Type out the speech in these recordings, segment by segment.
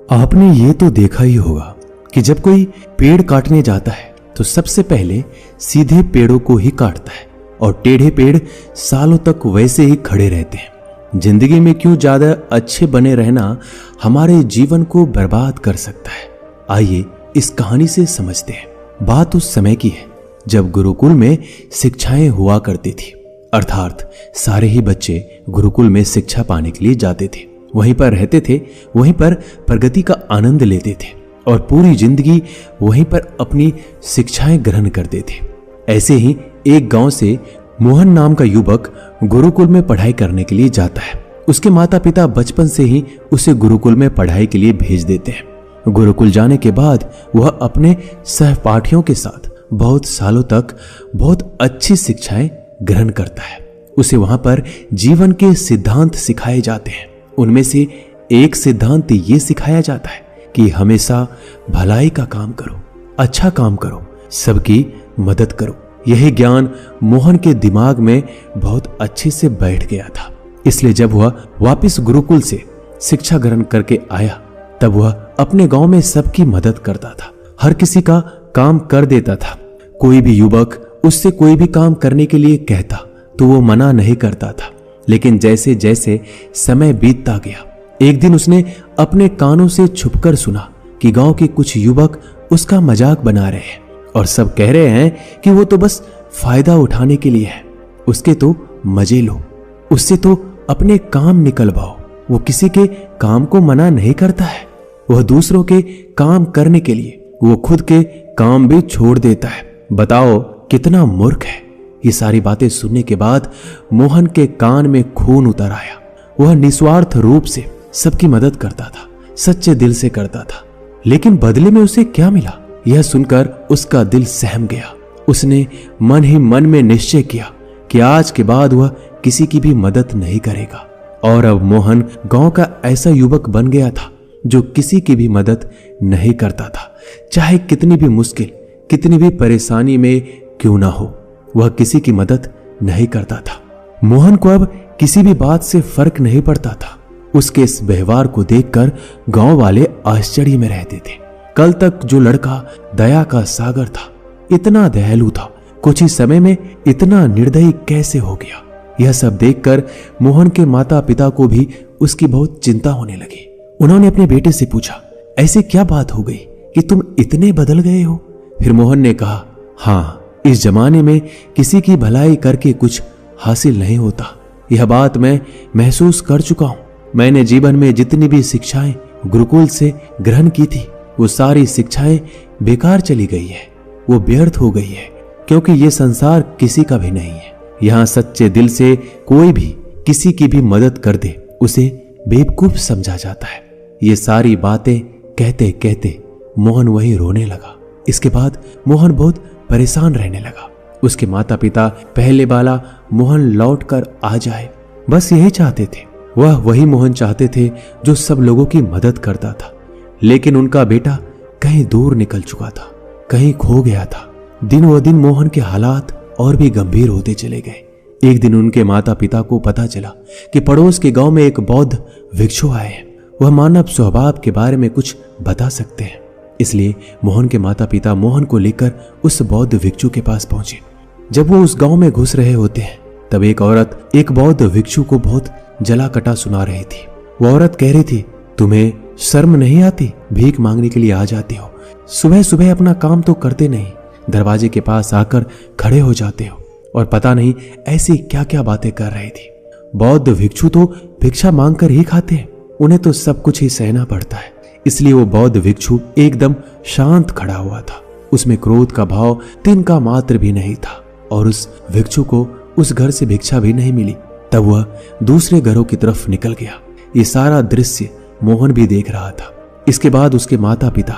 आपने ये तो देखा ही होगा कि जब कोई पेड़ काटने जाता है तो सबसे पहले सीधे पेड़ों को ही काटता है और टेढ़े पेड़ सालों तक वैसे ही खड़े रहते हैं। जिंदगी में क्यों ज्यादा अच्छे बने रहना हमारे जीवन को बर्बाद कर सकता है। आइए इस कहानी से समझते हैं। बात उस समय की है जब गुरुकुल में शिक्षाएं हुआ करती थी, अर्थात सारे ही बच्चे गुरुकुल में शिक्षा पाने के लिए जाते थे, वहीं पर रहते थे, वहीं पर प्रगति का आनंद लेते थे और पूरी जिंदगी वहीं पर अपनी शिक्षाएं ग्रहण करते थे। ऐसे ही एक गांव से मोहन नाम का युवक गुरुकुल में पढ़ाई करने के लिए जाता है। उसके माता पिता बचपन से ही उसे गुरुकुल में पढ़ाई के लिए भेज देते हैं। गुरुकुल जाने के बाद वह अपने सहपाठियों के साथ बहुत सालों तक बहुत अच्छी शिक्षाएं ग्रहण करता है। उसे वहां पर जीवन के सिद्धांत सिखाए जाते हैं। उनमें से एक सिद्धांत ये सिखाया जाता है कि हमेशा भलाई का काम करो, अच्छा काम करो, सबकी मदद करो। यही ज्ञान मोहन के दिमाग में बहुत अच्छे से बैठ गया था। इसलिए जब वह वापस गुरुकुल से शिक्षा ग्रहण करके आया तब वह अपने गांव में सबकी मदद करता था, हर किसी का काम कर देता था। कोई भी युवक उससे कोई भी काम करने के लिए कहता तो वो मना नहीं करता था। लेकिन जैसे जैसे समय बीतता गया, एक दिन उसने अपने कानों से छुपकर सुना कि गांव के कुछ युवक उसका मजाक बना रहे हैं और सब कह रहे हैं कि वो तो बस फायदा उठाने के लिए है, उसके तो मजे लो, उससे तो अपने काम निकलवाओ। वो किसी के काम को मना नहीं करता है, वह दूसरों के काम करने के लिए वो खुद के काम भी छोड़ देता है। बताओ कितना मूर्ख है। ये सारी बातें सुनने के बाद मोहन के कान में खून उतर आया। वह निस्वार्थ रूप से सबकी मदद करता था, सच्चे दिल से करता था, लेकिन बदले में उसे क्या मिला यह सुनकर उसका दिल सहम गया। उसने मन ही मन में निश्चय किया कि आज के बाद वह किसी की भी मदद नहीं करेगा। और अब मोहन गांव का ऐसा युवक बन गया था जो किसी की भी मदद नहीं करता था, चाहे कितनी भी मुश्किल, कितनी भी परेशानी में क्यों ना हो, वह किसी की मदद नहीं करता था। मोहन को अब किसी भी बात से फर्क नहीं पड़ता था। उसके इस व्यवहार को देखकर गांव वाले आश्चर्य में रहते थे। कल तक जो लड़का दया का सागर था, इतना दयालु था, कुछ ही समय में इतना निर्दयी कैसे हो गया। यह सब देखकर मोहन के माता पिता को भी उसकी बहुत चिंता होने लगी। उन्होंने अपने बेटे से पूछा, ऐसी क्या बात हो गई कि तुम इतने बदल गए हो? फिर मोहन ने कहा, हाँ, इस जमाने में किसी की भलाई करके कुछ हासिल नहीं होता। यह बात मैं महसूस कर चुका हूं। मैंने जीवन में जितनी भी शिक्षाएं गुरुकुल से ग्रहण की थी वो सारी शिक्षाएं बेकार चली गई है, वो व्यर्थ हो गई है, क्योंकि ये संसार किसी का भी नहीं है। यहाँ सच्चे दिल से कोई भी किसी की भी मदद कर दे उसे बेवकूफ समझा जाता है। ये सारी बातें कहते कहते मोहन वहीं रोने लगा। इसके बाद मोहन बहुत परेशान रहने लगा। उसके माता पिता पहले वाला मोहन लौट कर आ जाए, बस यही चाहते थे। वह वही मोहन चाहते थे जो सब लोगों की मदद करता था। लेकिन उनका बेटा कहीं दूर निकल चुका था, कहीं खो गया था। दिन व दिन मोहन के हालात और भी गंभीर होते चले गए। एक दिन उनके माता पिता को पता चला कि पड़ोस के गांव में एक बौद्ध भिक्षु आए हैं। वह मानव स्वभाव के बारे में कुछ बता सकते हैं। इसलिए मोहन के माता पिता मोहन को लेकर उस बौद्ध भिक्षु के पास पहुंचे। जब वो उस गांव में घुस रहे होते हैं तब एक औरत एक बौद्ध भिक्षु को बहुत जला कटा सुना रही थी। वो औरत कह रही थी, तुम्हें शर्म नहीं आती? भीख मांगने के लिए आ जाते हो, सुबह सुबह अपना काम तो करते नहीं, दरवाजे के पास आकर खड़े हो जाते हो। और पता नहीं ऐसी क्या क्या बातें कर रही थी। बौद्ध भिक्षु तो भिक्षा मांग कर ही खाते हैं, उन्हें तो सब कुछ ही सहना पड़ता है। इसलिए वो बौद्ध भिक्षु एकदम शांत खड़ा हुआ था। उसमें क्रोध का भाव तिनका मात्र भी नहीं था और उस भिक्षु को उस घर से भिक्षा भी नहीं मिली। तब वह दूसरे घरों की तरफ निकल गया। ये सारा दृश्य मोहन भी देख रहा था। इसके बाद उसके माता पिता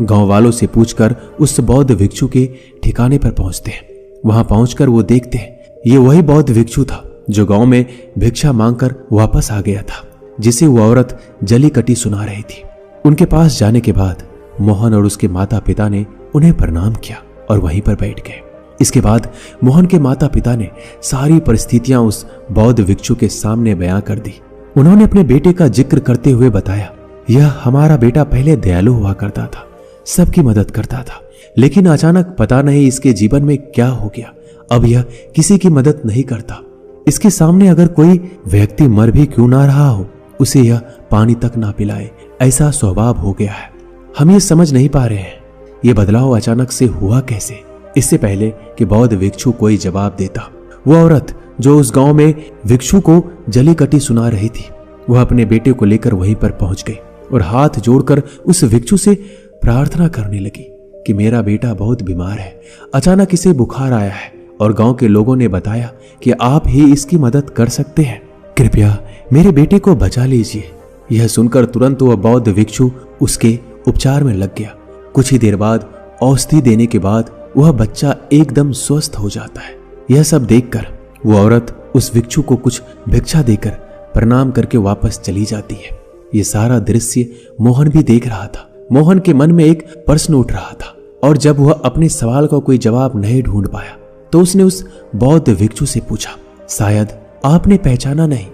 गांव वालों से पूछकर उस बौद्ध भिक्षु के ठिकाने पर पहुंचते हैं। वहां पहुंचकर वो देखते हैं ये वही बौद्ध भिक्षु था जो गांव में भिक्षा मांगकर वापस आ गया था, जिसे वो औरत जली कटी सुना रही थी। उनके पास जाने के बाद मोहन और उसके माता पिता ने उन्हें प्रणाम किया और वहीं पर बैठ गए। इसके बाद मोहन के माता पिता ने सारी परिस्थितियां उस बौद्ध भिक्षु के सामने बयां कर दी। उन्होंने अपने बेटे का जिक्र करते हुए बताया यह हमारा बेटा पहले दयालु हुआ करता था, सबकी मदद करता था, लेकिन अचानक पता नहीं इसके जीवन में क्या हो गया, अब यह किसी की मदद नहीं करता। इसके सामने अगर कोई व्यक्ति मर भी क्यों ना रहा हो, उसे यह पानी तक ना पिलाए, ऐसा स्वभाव हो गया है। हम ये समझ नहीं पा रहे हैं ये बदलाव अचानक से हुआ कैसे। इससे पहले कि बौद्ध भिक्षु कोई जवाब देता, वो औरत जो उस गांव में भिक्षु को जली कटी सुना रही थी, वह अपने बेटे को लेकर वहीं पर पहुंच गई और हाथ जोड़कर उस भिक्षु से प्रार्थना करने लगी कि मेरा बेटा बहुत बीमार है, अचानक इसे बुखार आया है और गांव के लोगों ने बताया कि आप ही इसकी मदद कर सकते हैं, कृपया मेरे बेटे को बचा लीजिए। यह सुनकर तुरंत वह बौद्ध भिक्षु उसके उपचार में लग गया। कुछ ही देर बाद औषधि देने के बाद वह बच्चा एकदम स्वस्थ हो जाता है। यह सब देखकर वो औरत उस भिक्षु को कुछ भिक्षा देकर प्रणाम करके वापस चली जाती है। ये सारा दृश्य मोहन भी देख रहा था। मोहन के मन में एक प्रश्न उठ रहा था और जब वह अपने सवाल का कोई जवाब नहीं ढूंढ पाया तो उसने उस बौद्ध भिक्षु से पूछा, शायद आपने पहचाना नहीं,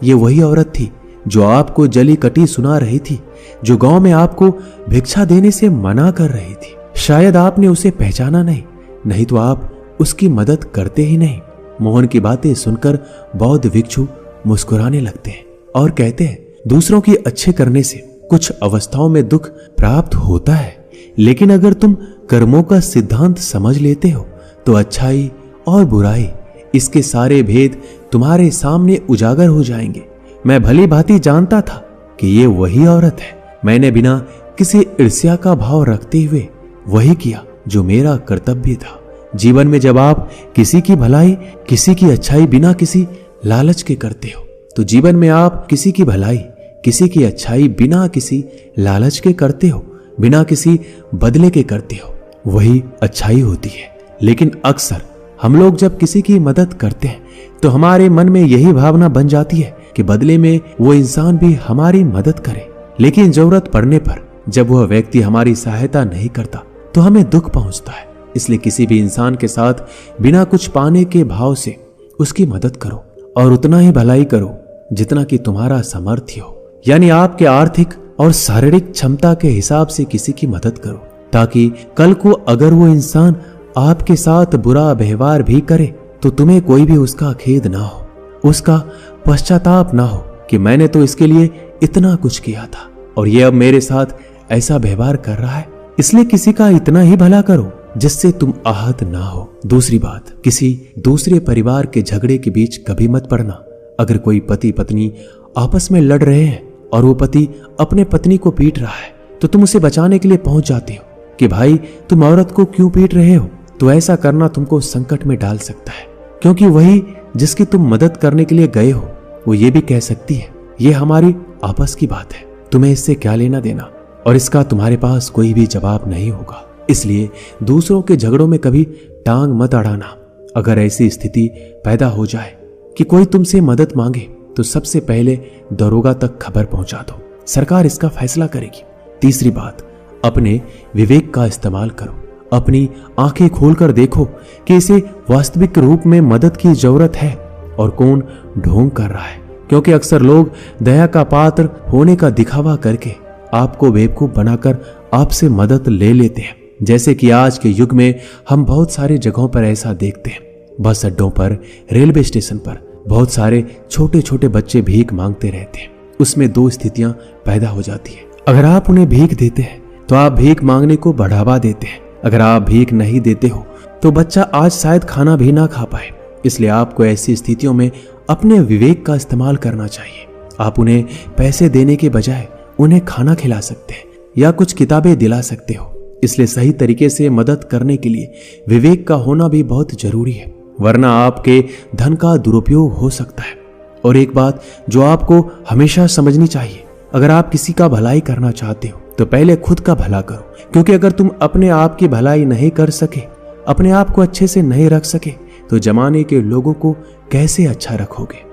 ये वही औरत थी जो आपको जली कटी सुना रही थी, जो गांव में आपको भिक्षा देने से मना कर रही थी। शायद आपने उसे पहचाना नहीं तो आप उसकी मदद करते ही नहीं। मोहन की बातें सुनकर बौद्ध भिक्षु मुस्कुराने लगते हैं और कहते हैं, दूसरों की अच्छे करने से कुछ अवस्थाओं में दुख प्राप्त होता है, लेकिन अगर तुम कर्मों का सिद्धांत समझ लेते हो तो अच्छाई और बुराई, इसके सारे भेद तुम्हारे सामने उजागर हो जाएंगे। मैं भली भांति जानता था कि ये वही औरत है। मैंने बिना किसी ईर्ष्या का भाव रखते हुए वही किया जो मेरा कर्तव्य था। जीवन में जब आप किसी की भलाई, किसी की अच्छाई बिना किसी लालच के करते हो, तो जीवन में आप किसी की भलाई, किसी की अच्छाई बिना किसी लालच के करते हो, बिना किसी बदले के करते हो, वही अच्छाई होती है। लेकिन अक्सर हम लोग जब किसी की मदद करते हैं तो हमारे मन में यही भावना बन जाती है कि बदले में वो इंसान भी हमारी मदद करे, लेकिन जरूरत पड़ने पर जब वह व्यक्ति हमारी सहायता नहीं करता तो हमें दुख पहुंचता है। इसलिए किसी भी इंसान के साथ बिना कुछ पाने के भाव से उसकी मदद करो और उतना ही भलाई करो जितना कि तुम्हारा सामर्थ्य हो, यानी आपके आर्थिक और शारीरिक क्षमता के हिसाब से किसी की मदद करो, ताकि कल को अगर वो इंसान आपके साथ बुरा व्यवहार भी करे तो तुम्हें कोई भी उसका खेद ना हो, उसका पश्चाताप ना हो कि मैंने तो इसके लिए इतना कुछ किया था और ये अब मेरे साथ ऐसा व्यवहार कर रहा है। इसलिए किसी का इतना ही भला करो जिससे तुम आहत ना हो। दूसरी बात, किसी दूसरे परिवार के झगड़े के बीच कभी मत पड़ना। अगर कोई पति पत्नी आपस में लड़ रहे हैं और वो पति अपने पत्नी को पीट रहा है तो तुम उसे बचाने के लिए पहुंच जाते हो कि भाई तुम औरत को क्यों पीट रहे हो, तो ऐसा करना तुमको संकट में डाल सकता है, क्योंकि वही जिसकी तुम मदद करने के लिए गए हो वो ये भी कह सकती है ये हमारी आपस की बात है, तुम्हें इससे क्या लेना देना, और इसका तुम्हारे पास कोई भी जवाब नहीं होगा। इसलिए दूसरों के झगड़ों में कभी टांग मत अड़ाना। अगर ऐसी स्थिति पैदा हो जाए कि कोई तुमसे मदद मांगे तो सबसे पहले दरोगा तक खबर पहुंचा दो, सरकार इसका फैसला करेगी। तीसरी बात, अपने विवेक का इस्तेमाल करो। अपनी आंखें खोलकर देखो कि इसे वास्तविक रूप में मदद की जरूरत है और कौन ढोंग कर रहा है, क्योंकि अक्सर लोग दया का पात्र होने का दिखावा करके आपको बेवकूफ बनाकर आपसे मदद ले लेते हैं। जैसे कि आज के युग में हम बहुत सारे जगहों पर ऐसा देखते हैं। बस अड्डों पर, रेलवे स्टेशन पर बहुत सारे छोटे छोटे बच्चे भीख मांगते रहते हैं। उसमें दो स्थितियां पैदा हो जाती है। अगर आप उन्हें भीख देते हैं तो आप भीख मांगने को बढ़ावा देते हैं। अगर आप भीख नहीं देते हो तो बच्चा आज शायद खाना भी ना खा पाए। इसलिए आपको ऐसी स्थितियों में अपने विवेक का इस्तेमाल करना चाहिए। आप उन्हें पैसे देने के बजाय उन्हें खाना खिला सकते हैं या कुछ किताबें दिला सकते हो। इसलिए सही तरीके से मदद करने के लिए विवेक का होना भी बहुत जरूरी है, वरना आपके धन का दुरुपयोग हो सकता है। और एक बात जो आपको हमेशा समझनी चाहिए, अगर आप किसी का भलाई करना चाहते हो तो पहले खुद का भला करो, क्योंकि अगर तुम अपने आप की भलाई नहीं कर सके, अपने आप को अच्छे से नहीं रख सके, तो जमाने के लोगों को कैसे अच्छा रखोगे।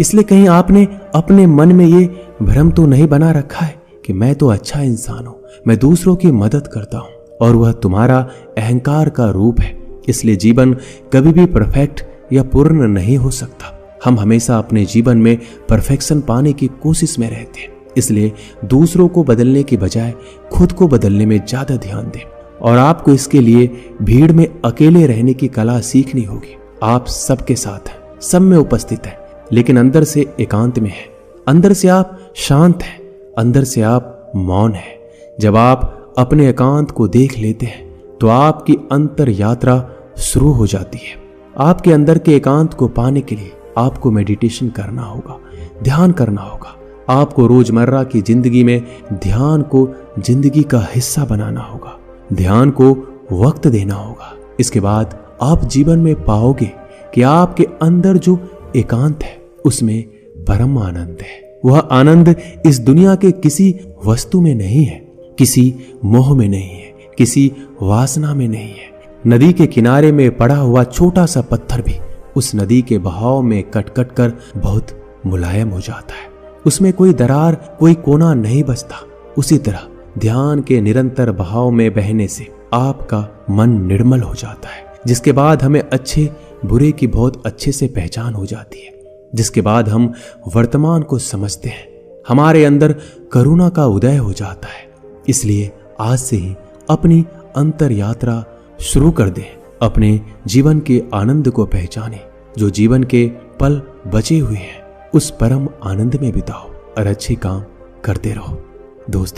इसलिए कहीं आपने अपने मन में ये भ्रम तो नहीं बना रखा है कि मैं तो अच्छा इंसान हूं, मैं दूसरों की मदद करता हूं, और वह तुम्हारा अहंकार का रूप है। इसलिए जीवन कभी भी परफेक्ट या पूर्ण नहीं हो सकता। हम हमेशा अपने जीवन में परफेक्शन पाने की कोशिश में रहते हैं इसलिए दूसरों को बदलने की बजाय खुद को बदलने में ज्यादा ध्यान दें। और आपको इसके लिए भीड़ में अकेले रहने की कला सीखनी होगी। आप सबके साथ हैं, सब में उपस्थित हैं, लेकिन अंदर से एकांत में हैं। अंदर से आप शांत हैं, अंदर से आप मौन हैं। जब आप अपने एकांत को देख लेते हैं तो आपकी अंतर यात्रा शुरू हो जाती है। आपके अंदर के एकांत को पाने के लिए आपको मेडिटेशन करना होगा, ध्यान करना होगा। आपको रोजमर्रा की जिंदगी में ध्यान को जिंदगी का हिस्सा बनाना होगा, ध्यान को वक्त देना होगा। इसके बाद आप जीवन में पाओगे कि आपके अंदर जो एकांत है उसमें परम आनंद है। वह आनंद इस दुनिया के किसी वस्तु में नहीं है, किसी मोह में नहीं है, किसी वासना में नहीं है। नदी के किनारे में पड़ा हुआ छोटा सा पत्थर भी उस नदी के बहाव में कट कट कर बहुत मुलायम हो जाता है। उसमें कोई दरार, कोई कोना नहीं बचता। उसी तरह ध्यान के निरंतर बहाव में बहने से आपका मन निर्मल हो जाता है, जिसके बाद हमें अच्छे बुरे की बहुत अच्छे से पहचान हो जाती है, जिसके बाद हम वर्तमान को समझते हैं। हमारे अंदर करुणा का उदय हो जाता है। इसलिए आज से ही अपनी अंतर यात्रा शुरू कर दें, अपने जीवन के आनंद को पहचानें। जो जीवन के पल बचे हुए हैं उस परम आनंद में बिताओ और अच्छे काम करते रहो। दोस्तों,